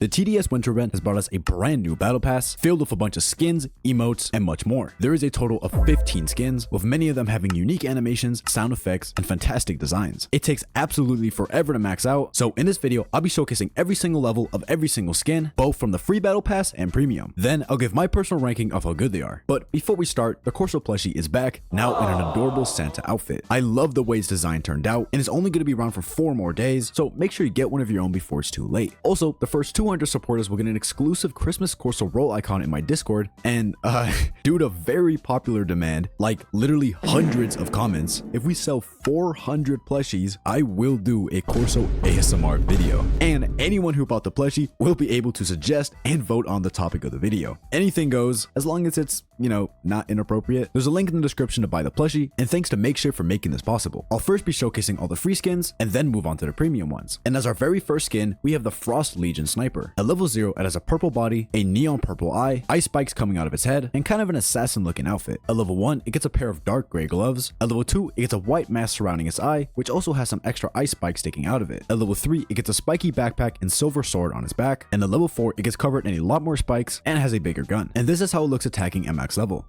The TDS Winter Event has brought us a brand new Battle Pass filled with a bunch of skins, emotes, and much more. There is a total of 15 skins, with many of them having unique animations, sound effects, and fantastic designs. It takes absolutely forever to max out, so in this video, I'll be showcasing every single level of every single skin, both from the free Battle Pass and premium. Then I'll give my personal ranking of how good they are. But before we start, the Corso Plushy is back, now in an adorable Santa outfit. I love the way its design turned out, and it's only going to be around for 4 more days, so make sure you get one of your own before it's too late. Also, the first 200 supporters will get an exclusive Christmas Corso roll icon in my Discord, and due to very popular demand, like literally hundreds of comments, if we sell 400 plushies, I will do a Corso ASMR video, and anyone who bought the plushie will be able to suggest and vote on the topic of the video. Anything goes, as long as it's, not inappropriate. There's a link in the description to buy the plushie, and thanks to Makeshift for making this possible. I'll first be showcasing all the free skins, and then move on to the premium ones. And as our very first skin, we have the Frost Legion Sniper. At level 0, it has a purple body, a neon purple eye, ice spikes coming out of its head, and kind of an assassin looking outfit. At level 1, it gets a pair of dark gray gloves. At level 2, it gets a white mask surrounding its eye, which also has some extra ice spikes sticking out of it. At level 3, it gets a spiky backpack and silver sword on its back. And at level 4, it gets covered in a lot more spikes and has a bigger gun. And this is how it looks attacking at max level.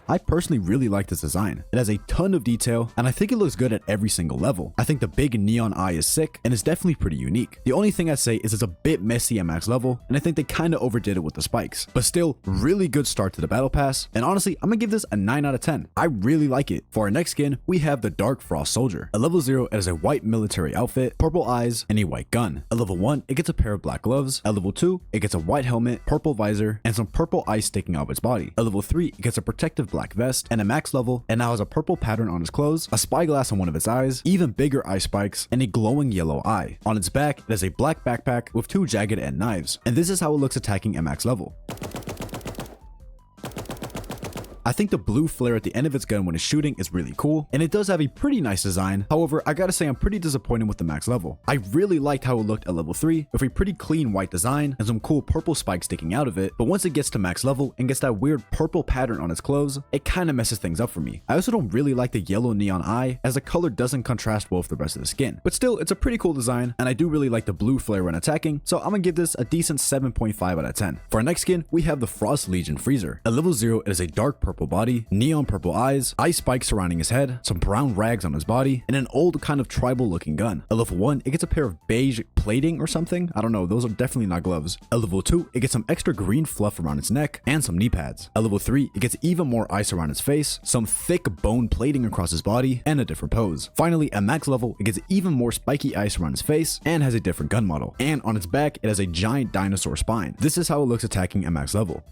I personally really like this design. It has a ton of detail, and I think it looks good at every single level. I think the big neon eye is sick, and it's definitely pretty unique. The only thing I say is it's a bit messy at max level, and I think they kinda overdid it with the spikes. But still, really good start to the Battle Pass, and honestly, I'm gonna give this a 9 out of 10. I really like it. For our next skin, we have the Dark Frost Soldier. At level 0, it has a white military outfit, purple eyes, and a white gun. At level 1, it gets a pair of black gloves. At level 2, it gets a white helmet, purple visor, and some purple ice sticking out of its body. At level 3, it gets a protective black vest, and a max level, and now has a purple pattern on its clothes, a spyglass on one of its eyes, even bigger eye spikes, and a glowing yellow eye. On its back, it has a black backpack with 2 jagged end knives, and this is how it looks attacking at max level. I think the blue flare at the end of its gun when it's shooting is really cool, and it does have a pretty nice design. However, I gotta say I'm pretty disappointed with the max level. I really liked how it looked at level 3, with a pretty clean white design and some cool purple spikes sticking out of it, but once it gets to max level and gets that weird purple pattern on its clothes, it kinda messes things up for me. I also don't really like the yellow neon eye, as the color doesn't contrast well with the rest of the skin. But still, it's a pretty cool design, and I do really like the blue flare when attacking, so I'm gonna give this a decent 7.5 out of 10. For our next skin, we have the Frost Legion Freezer. At level 0, it is a dark purple body, neon purple eyes, ice spikes surrounding his head, some brown rags on his body, and an old kind of tribal looking gun. At level 1, it gets a pair of beige plating or something. I don't know, those are definitely not gloves. At level 2, it gets some extra green fluff around its neck and some knee pads. At level 3, it gets even more ice around its face, some thick bone plating across his body, and a different pose. Finally, at max level, it gets even more spiky ice around its face and has a different gun model. And on its back, it has a giant dinosaur spine. This is how it looks attacking at max level.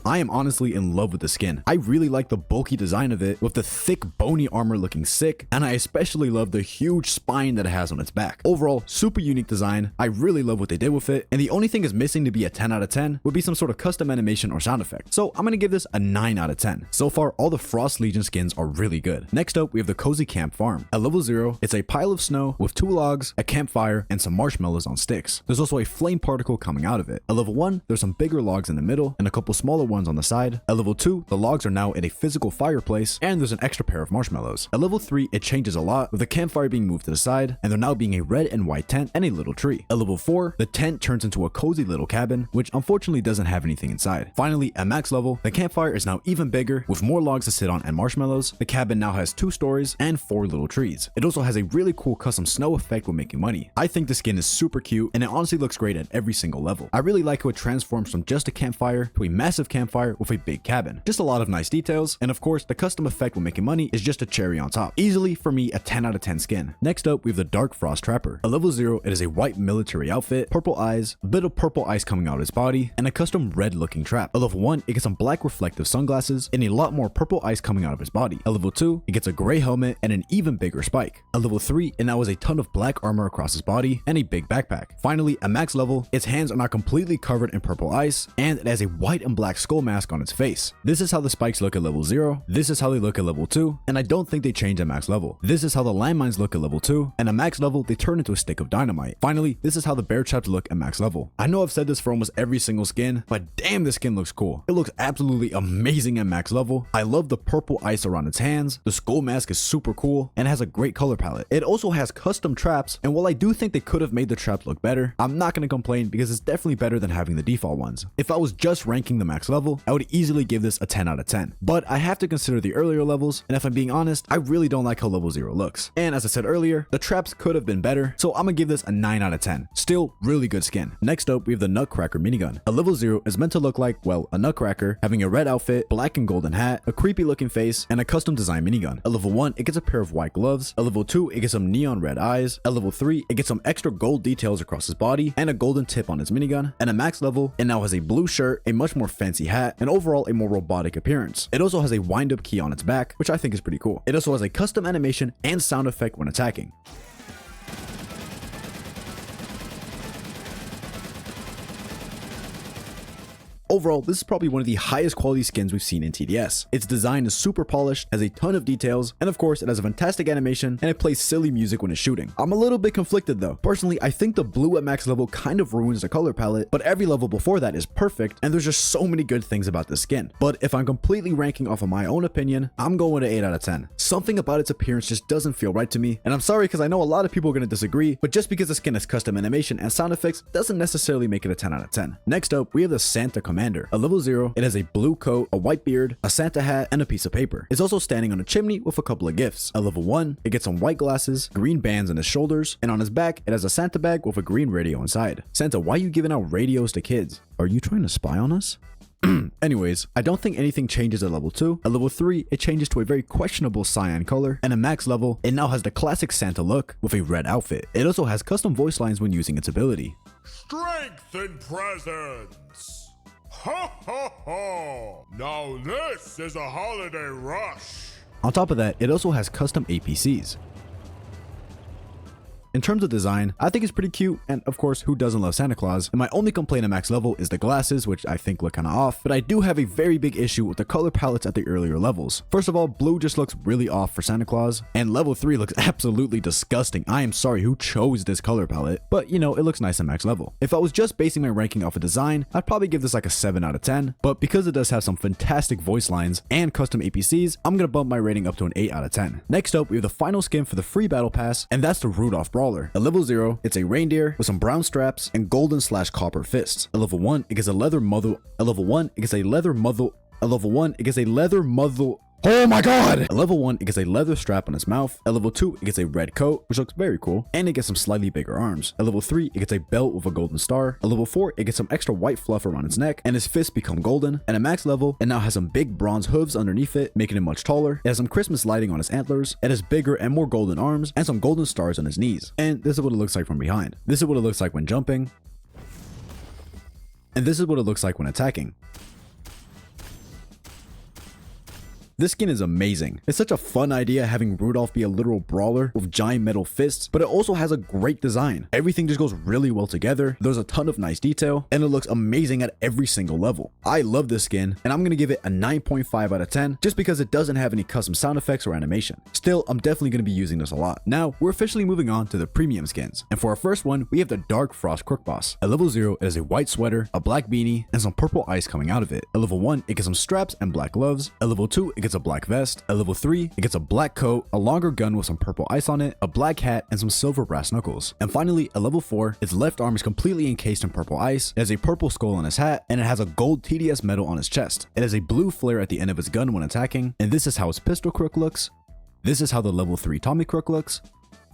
I am honestly in love with the skin. I really like the bulky design of it with the thick bony armor looking sick, and I especially love the huge spine that it has on its back. Overall, super unique design. I really love what they did with it, and the only thing is missing to be a 10 out of 10 would be some sort of custom animation or sound effect. So I'm gonna give this a 9 out of 10. So far, all the Frost Legion skins are really good. Next up, we have the Cozy Camp Farm. At level 0, it's a pile of snow with 2 logs, a campfire, and some marshmallows on sticks. There's also a flame particle coming out of it. At level 1, there's some bigger logs in the middle and a couple smaller ones on the side. At level 2, the logs are now in a physical fireplace, and there's an extra pair of marshmallows. At level 3, it changes a lot, with the campfire being moved to the side, and there now being a red and white tent and a little tree. At level 4, the tent turns into a cozy little cabin, which unfortunately doesn't have anything inside. Finally, at max level, the campfire is now even bigger, with more logs to sit on and marshmallows. The cabin now has 2 stories and 4 little trees. It also has a really cool custom snow effect when making money. I think the skin is super cute, and it honestly looks great at every single level. I really like how it transforms from just a campfire to a massive campfire with a big cabin. Just a lot of nice details, and of course the custom effect when making money is just a cherry on top. Easily for me a 10 out of 10 skin. Next up, we have the Dark Frost Trapper. At level 0, it is a white military outfit, purple eyes, a bit of purple ice coming out of its body, and a custom red looking trap. At level 1, it gets some black reflective sunglasses and a lot more purple ice coming out of its body. At level 2, it gets a gray helmet and an even bigger spike. At level 3, it now has a ton of black armor across its body and a big backpack. Finally, at max level, its hands are now completely covered in purple ice, and it has a white and black skull skull mask on its face. This is how the spikes look at level 0, this is how they look at level 2, and I don't think they change at max level. This is how the landmines look at level 2, and at max level they turn into a stick of dynamite. Finally, this is how the bear traps look at max level. I know I've said this for almost every single skin, but damn, this skin looks cool. It looks absolutely amazing at max level. I love the purple ice around its hands, the skull mask is super cool, and has a great color palette. It also has custom traps, and while I do think they could have made the traps look better, I'm not going to complain because it's definitely better than having the default ones. If I was just ranking the max level, I would easily give this a 10 out of 10. But I have to consider the earlier levels, and if I'm being honest, I really don't like how level 0 looks. And as I said earlier, the traps could have been better, so I'm gonna give this a 9 out of 10. Still, really good skin. Next up, we have the Nutcracker Minigun. A level 0 is meant to look like, well, a nutcracker, having a red outfit, black and golden hat, a creepy looking face, and a custom design minigun. At level 1, it gets a pair of white gloves. At level 2, it gets some neon red eyes. At level 3, it gets some extra gold details across his body, and a golden tip on its minigun. And at max level, it now has a blue shirt, a much more fancy hat, and overall a more robotic appearance. It also has a wind-up key on its back, which I think is pretty cool. It also has a custom animation and sound effect when attacking. Overall, this is probably one of the highest quality skins we've seen in TDS. Its design is super polished, has a ton of details, and of course it has a fantastic animation and it plays silly music when it's shooting. I'm a little bit conflicted though. Personally, I think the blue at max level kind of ruins the color palette, but every level before that is perfect and there's just so many good things about this skin. But if I'm completely ranking off of my own opinion, I'm going to 8 out of 10. Something about its appearance just doesn't feel right to me, and I'm sorry because I know a lot of people are going to disagree, but just because the skin has custom animation and sound effects doesn't necessarily make it a 10 out of 10. Next up, we have the Santa Commander. At level 0, it has a blue coat, a white beard, a Santa hat, and a piece of paper. It's also standing on a chimney with a couple of gifts. At level 1, it gets some white glasses, green bands on his shoulders, and on his back, it has a Santa bag with a green radio inside. Santa, why are you giving out radios to kids? Are you trying to spy on us? Anyways, I don't think anything changes at level 2. At level 3, it changes to a very questionable cyan color, and at max level, it now has the classic Santa look with a red outfit. It also has custom voice lines when using its ability. Strength in presence! Ha ha ha! Now this is a holiday rush! On top of that, it also has custom APCs. In terms of design, I think it's pretty cute, and of course, who doesn't love Santa Claus? And my only complaint at max level is the glasses, which I think look kinda off, but I do have a very big issue with the color palettes at the earlier levels. First of all, blue just looks really off for Santa Claus, and level 3 looks absolutely disgusting. I am sorry who chose this color palette, but you know, it looks nice at max level. If I was just basing my ranking off of design, I'd probably give this like a 7 out of 10, but because it does have some fantastic voice lines and custom APCs, I'm gonna bump my rating up to an 8 out of 10. Next up, we have the final skin for the free battle pass, and that's the Rudolph Brawler. At level 0, it's a reindeer with some brown straps and golden/copper fists. At level 1, it gets a leather muzzle. At level 1, it gets a leather muzzle. At level 1, it gets a leather muzzle. Oh my god! At level 1, it gets a leather strap on its mouth. At level 2, it gets a red coat, which looks very cool, and it gets some slightly bigger arms. At level 3, it gets a belt with a golden star. At level 4, it gets some extra white fluff around its neck, and its fists become golden. And at max level, it now has some big bronze hooves underneath it, making it much taller. It has some Christmas lighting on its antlers. It has bigger and more golden arms, and some golden stars on its knees. And this is what it looks like from behind. This is what it looks like when jumping. And this is what it looks like when attacking. This skin is amazing. It's such a fun idea having Rudolph be a literal brawler with giant metal fists, but it also has a great design. Everything just goes really well together. There's a ton of nice detail, and it looks amazing at every single level. I love this skin, and I'm gonna give it a 9.5 out of 10 just because it doesn't have any custom sound effects or animation. Still, I'm definitely gonna be using this a lot. Now, we're officially moving on to the premium skins, and for our first one, we have the Dark Frost Crook Boss. At level 0, it has a white sweater, a black beanie, and some purple ice coming out of it. At level 1, it gets some straps and black gloves. At level 2, it gets a black vest. At level 3, it gets a black coat, a longer gun with some purple ice on it, a black hat, and some silver brass knuckles. And finally, at level 4, its left arm is completely encased in purple ice, it has a purple skull on its hat, and it has a gold TDS medal on its chest. It has a blue flare at the end of its gun when attacking, and this is how its pistol crook looks. This is how the level 3 Tommy Crook looks,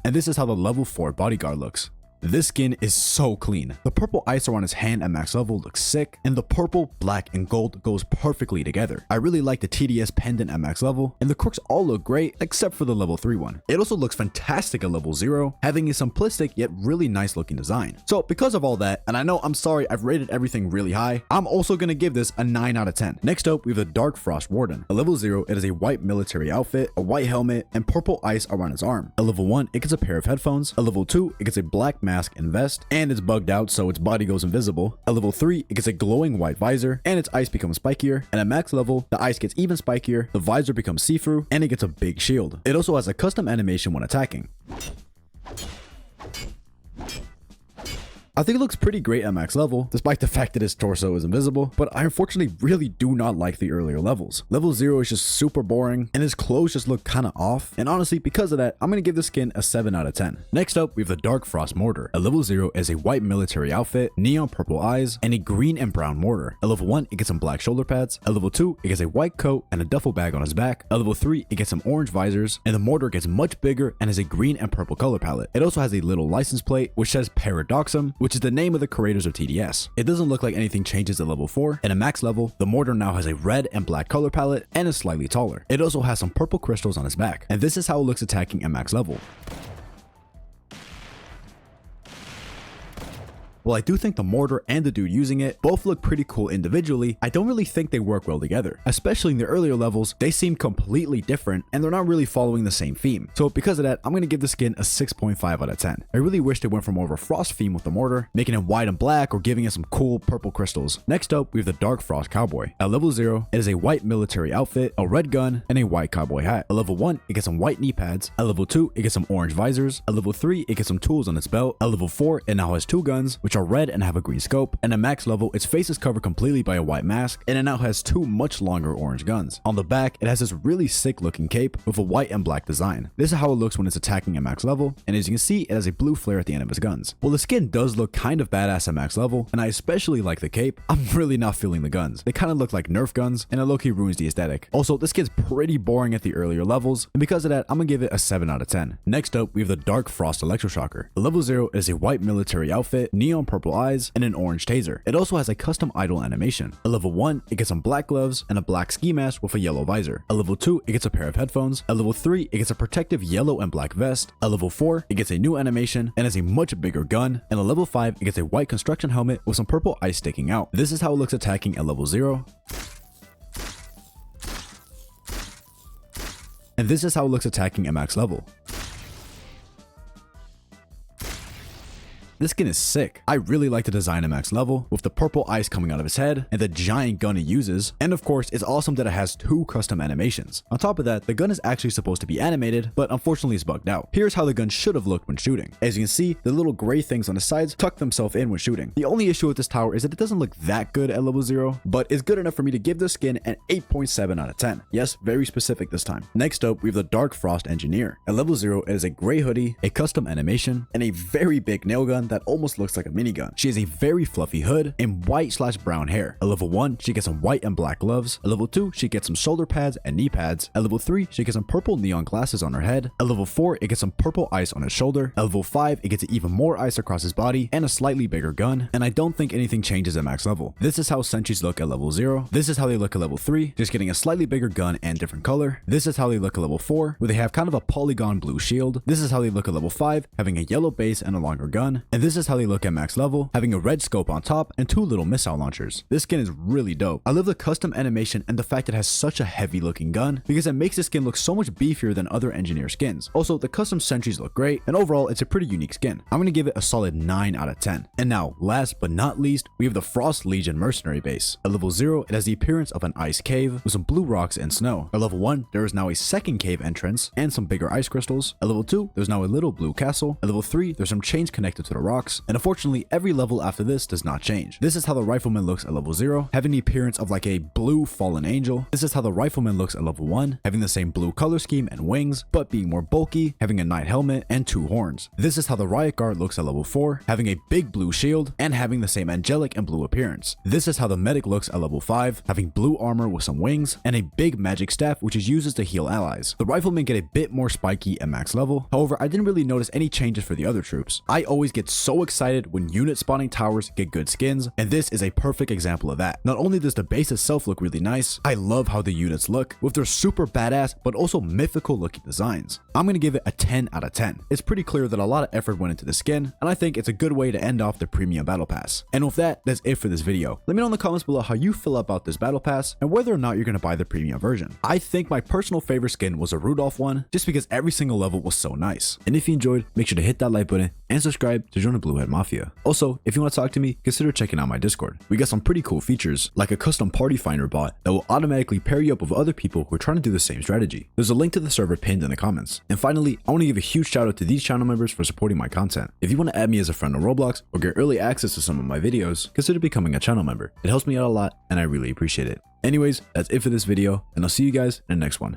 and this is how the level 4 bodyguard looks. This skin is so clean. The purple ice around his hand at max level looks sick, and the purple, black, and gold goes perfectly together. I really like the TDS pendant at max level, and the crooks all look great except for the level 3 one. It also looks fantastic at level 0, having a simplistic yet really nice looking design. So because of all that, and I know I'm sorry I've rated everything really high, I'm also gonna give this a 9 out of 10. Next up, we have the Dark Frost Warden. At level 0, it is a white military outfit, a white helmet, and purple ice around its arm. At level 1, it gets a pair of headphones. At level 2, it gets a black mask mask and vest, and it's bugged out so its body goes invisible. At level 3, it gets a glowing white visor, and its ice becomes spikier, and at max level, the ice gets even spikier, the visor becomes see-through, and it gets a big shield. It also has a custom animation when attacking. I think it looks pretty great at max level, despite the fact that his torso is invisible, but I unfortunately really do not like the earlier levels. Level 0 is just super boring, and his clothes just look kinda off, and honestly, because of that, I'm gonna give this skin a 7 out of 10. Next up, we have the Dark Frost Mortar. At level 0 is a white military outfit, neon purple eyes, and a green and brown mortar. At level 1, it gets some black shoulder pads. At level 2, it gets a white coat and a duffel bag on his back. At level 3, it gets some orange visors, and the mortar gets much bigger and has a green and purple color palette. It also has a little license plate, which says Paradoxum, which is the name of the creators of TDS. It doesn't look like anything changes at level 4, and at max level, the mortar now has a red and black color palette and is slightly taller. It also has some purple crystals on its back, and this is how it looks attacking at max level. While I do think the mortar and the dude using it both look pretty cool individually, I don't really think they work well together. Especially in the earlier levels, they seem completely different and they're not really following the same theme. So because of that, I'm gonna give the skin a 6.5 out of 10. I really wish they went for more of a frost theme with the mortar, making it white and black or giving it some cool purple crystals. Next up, we have the Dark Frost Cowboy. At level 0, it is a white military outfit, a red gun, and a white cowboy hat. At level 1, it gets some white knee pads. At level 2, it gets some orange visors. At level 3, it gets some tools on its belt. At level 4, it now has 2 guns, which are red and have a green scope, and at max level its face is covered completely by a white mask, and it now has 2 much longer orange guns. On the back, it has this really sick looking cape with a white and black design. This is how it looks when it's attacking at max level, and as you can see, it has a blue flare at the end of its guns. While the skin does look kind of badass at max level, and I especially like the cape, I'm really not feeling the guns. They kind of look like Nerf guns, and it low-key ruins the aesthetic. Also, this skin's pretty boring at the earlier levels, and because of that, I'm gonna give it a 7 out of 10. Next up, we have the Dark Frost Electro Shocker. At level 0 is a white military outfit, neon purple eyes, and an orange taser. It also has a custom idle animation. At level 1, it gets some black gloves and a black ski mask with a yellow visor. At level 2, it gets a pair of headphones. At level 3, it gets a protective yellow and black vest. At level 4, it gets a new animation and has a much bigger gun. And at level 5, it gets a white construction helmet with some purple ice sticking out. This is how it looks attacking at level 0. And this is how it looks attacking at max level. This skin is sick. I really like the design at max level, with the purple ice coming out of his head and the giant gun it uses. And of course, it's awesome that it has 2 custom animations. On top of that, the gun is actually supposed to be animated, but unfortunately it's bugged out. Here's how the gun should have looked when shooting. As you can see, the little gray things on the sides tuck themselves in when shooting. The only issue with this tower is that it doesn't look that good at level 0, but it's good enough for me to give this skin an 8.7 out of 10. Yes, very specific this time. Next up, we have the Dark Frost Engineer. At level 0, it is a gray hoodie, a custom animation, and a very big nail gun that almost looks like a minigun. She has a very fluffy hood and white/brown hair. At level 1, she gets some white and black gloves. At level 2, she gets some shoulder pads and knee pads. At level 3, she gets some purple neon glasses on her head. At level 4, it gets some purple ice on his shoulder. At level 5, it gets even more ice across his body and a slightly bigger gun. And I don't think anything changes at max level. This is how sentries look at level 0. This is how they look at level 3, just getting a slightly bigger gun and different color. This is how they look at level 4, where they have kind of a polygon blue shield. This is how they look at level 5, having a yellow base and a longer gun. And this is how they look at max level, having a red scope on top and 2 little missile launchers. This skin is really dope. I love the custom animation and the fact it has such a heavy looking gun, because it makes this skin look so much beefier than other engineer skins. Also, the custom sentries look great, and overall it's a pretty unique skin. I'm gonna give it a solid 9 out of 10. And now, last but not least, we have the Frost Legion Mercenary Base. At level 0, it has the appearance of an ice cave with some blue rocks and snow. At level 1, there is now a second cave entrance and some bigger ice crystals. At level 2, there's now a little blue castle. At level 3, there's some chains connected to the rocks, and unfortunately every level after this does not change. This is how the Rifleman looks at level 0, having the appearance of like a blue fallen angel. This is how the Rifleman looks at level 1, having the same blue color scheme and wings, but being more bulky, having a knight helmet and 2 horns. This is how the Riot Guard looks at level 4, having a big blue shield and having the same angelic and blue appearance. This is how the Medic looks at level 5, having blue armor with some wings and a big magic staff which is used to heal allies. The Riflemen get a bit more spiky at max level. However, I didn't really notice any changes for the other troops. I always get so excited when unit spawning towers get good skins, and this is a perfect example of that. Not only does the base itself look really nice, I love how the units look with their super badass but also mythical looking designs. I'm gonna give it a 10 out of 10. It's pretty clear that a lot of effort went into the skin, and I think it's a good way to end off the premium battle pass. And with that, that's it for this video. Let me know in the comments below how you feel about this battle pass and whether or not you're gonna buy the premium version. I think my personal favorite skin was a Rudolph one, just because every single level was so nice. And if you enjoyed, make sure to hit that like button and subscribe to join join a Blue Head Mafia. Also, if you want to talk to me, consider checking out my Discord. We got some pretty cool features, like a custom party finder bot that will automatically pair you up with other people who are trying to do the same strategy. There's a link to the server pinned in the comments. And finally, I want to give a huge shout out to these channel members for supporting my content. If you want to add me as a friend on Roblox or get early access to some of my videos, consider becoming a channel member. It helps me out a lot and I really appreciate it. Anyways, that's it for this video, and I'll see you guys in the next one.